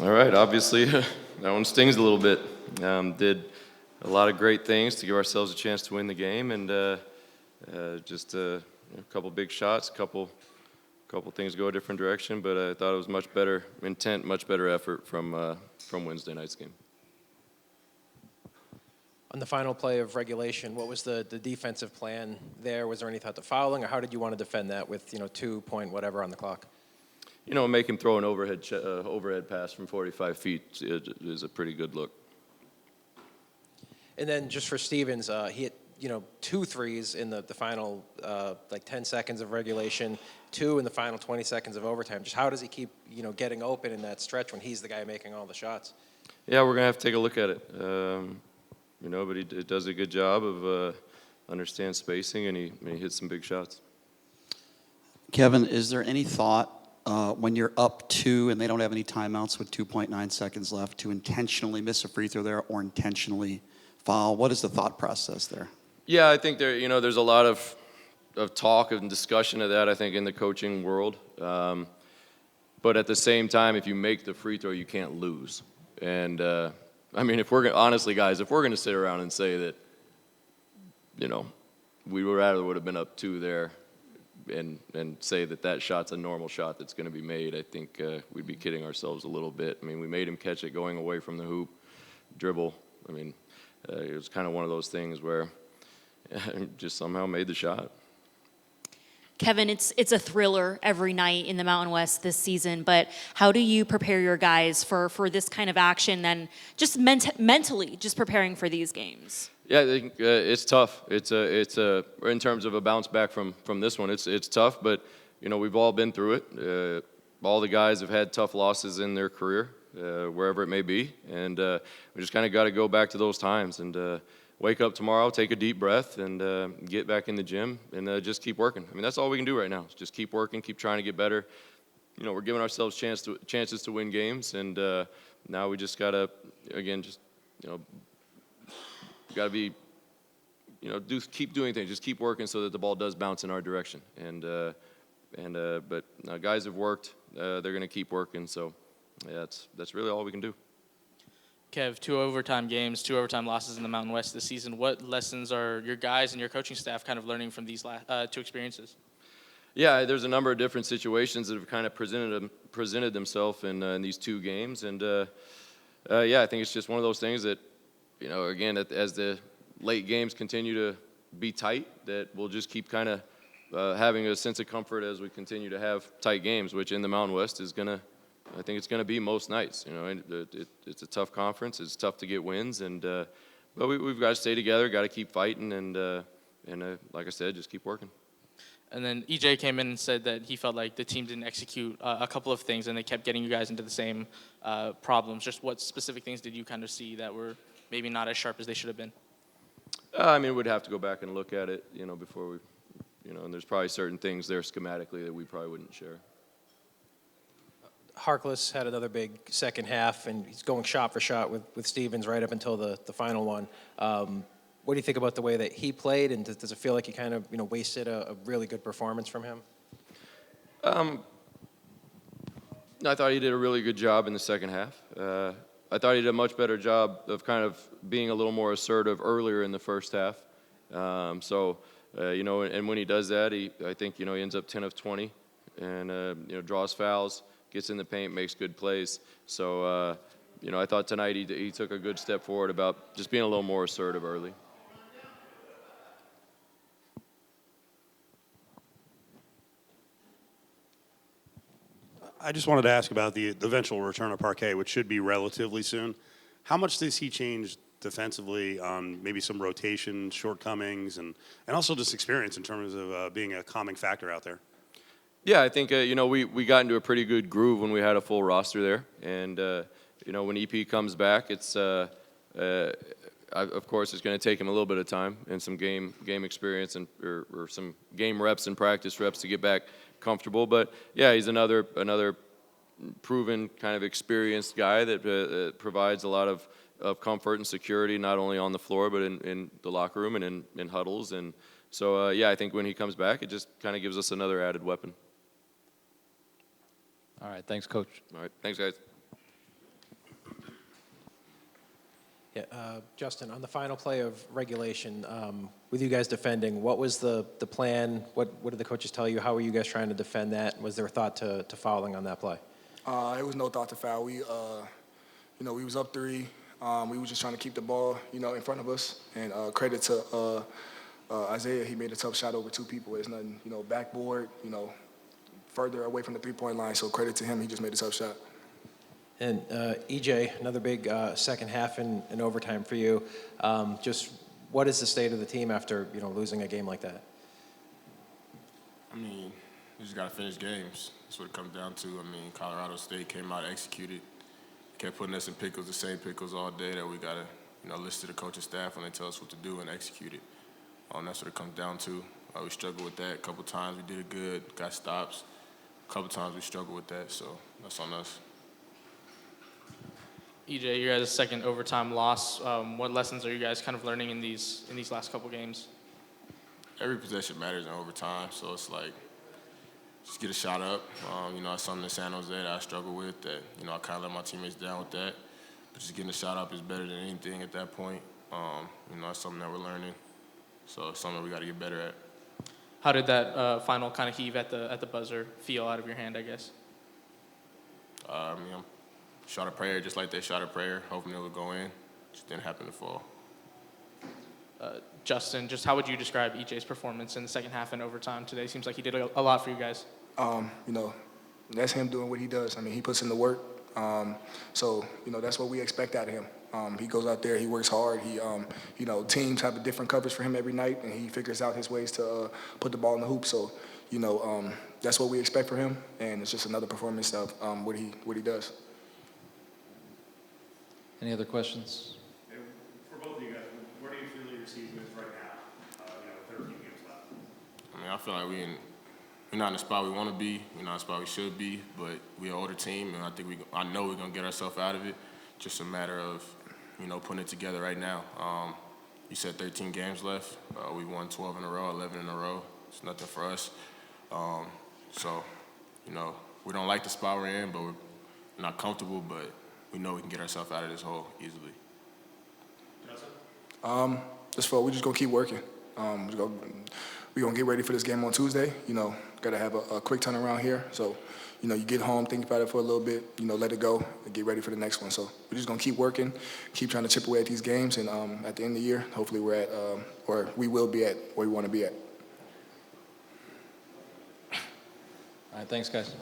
All right, obviously that one stings a little bit. Did a lot of great things to give ourselves a chance to win the game, and just a couple big shots, couple things go a different direction. But I thought it was much better intent, much better effort from Wednesday night's game. On the final play of regulation, what was the defensive plan there? Was there any thought to fouling, or how did you want to defend that with 2 point whatever on the clock? Make him throw an overhead pass from 45 feet is a pretty good look. And then just for Stevens, he hit 2 threes in the final 10 seconds of regulation, 2 in the final 20 seconds of overtime. Just how does he keep getting open in that stretch when he's the guy making all the shots? Yeah, we're gonna have to take a look at it. But he does a good job of understand spacing, and he hits some big shots. Kevin, is there any thought when you're up 2 and they don't have any timeouts with 2.9 seconds left to intentionally miss a free throw there or intentionally foul? What is the thought process there? Yeah, I think there's a lot of talk and discussion of that, I think, in the coaching world. But at the same time, if you make the free throw, you can't lose. And if we're honestly, guys, if we're going to sit around and say that, we would rather would have been up 2 there, and say that shot's a normal shot that's going to be made, I think we'd be kidding ourselves a little bit. We made him catch it going away from the hoop, dribble. It was kind of one of those things where just somehow made the shot. Kevin, it's a thriller every night in the Mountain West this season, but how do you prepare your guys for this kind of action and just mentally just preparing for these games? Yeah, I think it's tough. It's in terms of a bounce back from this one, it's tough, but we've all been through it. All the guys have had tough losses in their career, wherever it may be, and we just kind of got to go back to those times and wake up tomorrow, take a deep breath, and get back in the gym and just keep working. That's all we can do right now. Is just keep working, keep trying to get better. We're giving ourselves chances to win games, and now we just gotta gotta be, keep doing things, just keep working so that the ball does bounce in our direction. But guys have worked. They're gonna keep working. So yeah, that's really all we can do. Kev, 2 overtime games, 2 overtime losses in the Mountain West this season. What lessons are your guys and your coaching staff kind of learning from these 2 experiences? Yeah, there's a number of different situations that have kind of presented themselves in these 2 games, and I think it's just one of those things that, again, as the late games continue to be tight, that we'll just keep kind of having a sense of comfort as we continue to have tight games, which in the Mountain West I think it's going to be most nights. It's a tough conference. It's tough to get wins, but we've got to stay together, got to keep fighting, and like I said, just keep working. And then EJ came in and said that he felt like the team didn't execute a couple of things, and they kept getting you guys into the same problems. Just what specific things did you kind of see that were maybe not as sharp as they should have been? We'd have to go back and look at it, before we, and there's probably certain things there schematically that we probably wouldn't share. Harkless had another big second half, and he's going shot for shot with Stevens right up until the final one. What do you think about the way that he played, and does it feel like you kind of wasted a really good performance from him? I thought he did a really good job in the second half. I thought he did a much better job of kind of being a little more assertive earlier in the first half. And when he does that, I think he ends up 10 of 20, and draws fouls, gets in the paint, makes good plays. So I thought tonight he took a good step forward about just being a little more assertive early. I just wanted to ask about the eventual return of Parquet, which should be relatively soon. How much does he change defensively on maybe some rotation shortcomings and also just experience in terms of being a calming factor out there? Yeah, I think we got into a pretty good groove when we had a full roster there, and when EP comes back, it's of course it's going to take him a little bit of time and some game experience or some game reps and practice reps to get back comfortable. But yeah, he's another proven kind of experienced guy that provides a lot of comfort and security, not only on the floor but in the locker room and in huddles. And so I think when he comes back, it just kind of gives us another added weapon. All right, thanks, Coach. All right, thanks, guys. Yeah, Justin, on the final play of regulation, with you guys defending, what was the plan? What did the coaches tell you? How were you guys trying to defend that? Was there a thought to fouling on that play? It was no thought to foul. We was up 3. We were just trying to keep the ball, in front of us. And credit to Isaiah, he made a tough shot over 2 people. It's nothing, backboard, further away from the three-point line. So credit to him, he just made a tough shot. And EJ, another big second half in overtime for you. Just what is the state of the team after losing a game like that? I mean, we just got to finish games. That's what it comes down to. I mean, Colorado State came out, executed, kept putting us in pickles, the same pickles all day that we got to, listen to the coaching staff when they tell us what to do and execute it. That's what it comes down to. We struggled with that a couple times. We did it good, got stops. A couple times we struggled with that, so that's on us. EJ, you guys' second overtime loss. What lessons are you guys kind of learning in these last couple games? Every possession matters in overtime, so it's like just get a shot up. It's something in San Jose that I struggle with that, I kind of let my teammates down with that. But just getting a shot up is better than anything at that point. It's something that we're learning. So it's something we got to get better at. How did that final kind of heave at the buzzer feel out of your hand, I guess? Shot a prayer just like they shot a prayer, hoping it would go in. Just didn't happen to fall. Justin, just how would you describe EJ's performance in the second half and overtime today? Seems like he did a lot for you guys. That's him doing what he does. I mean, he puts in the work. So that's what we expect out of him. He goes out there, he works hard. He, teams have a different coverage for him every night, and he figures out his ways to put the ball in the hoop. So, that's what we expect for him, and it's just another performance of what he does. Any other questions? And for both of you guys, where do you feel your season is right now? 13 games left. I mean, I feel like we're not in the spot we want to be. We're not in the spot we should be, but we're an older team, and I know we're going to get ourselves out of it. Just a matter of, putting it together right now. You said 13 games left. We won 12 in a row, 11 in a row. It's nothing for us. So, we don't like the spot we're in, but we're not comfortable, but we know we can get ourselves out of this hole easily. We're just going to keep working. We're going to get ready for this game on Tuesday. Got to have a quick turnaround here. So, you get home, think about it for a little bit, let it go, and get ready for the next one. So we're just going to keep working, keep trying to chip away at these games, and at the end of the year, hopefully we're at, or we will be at where we want to be at. All right, thanks, guys.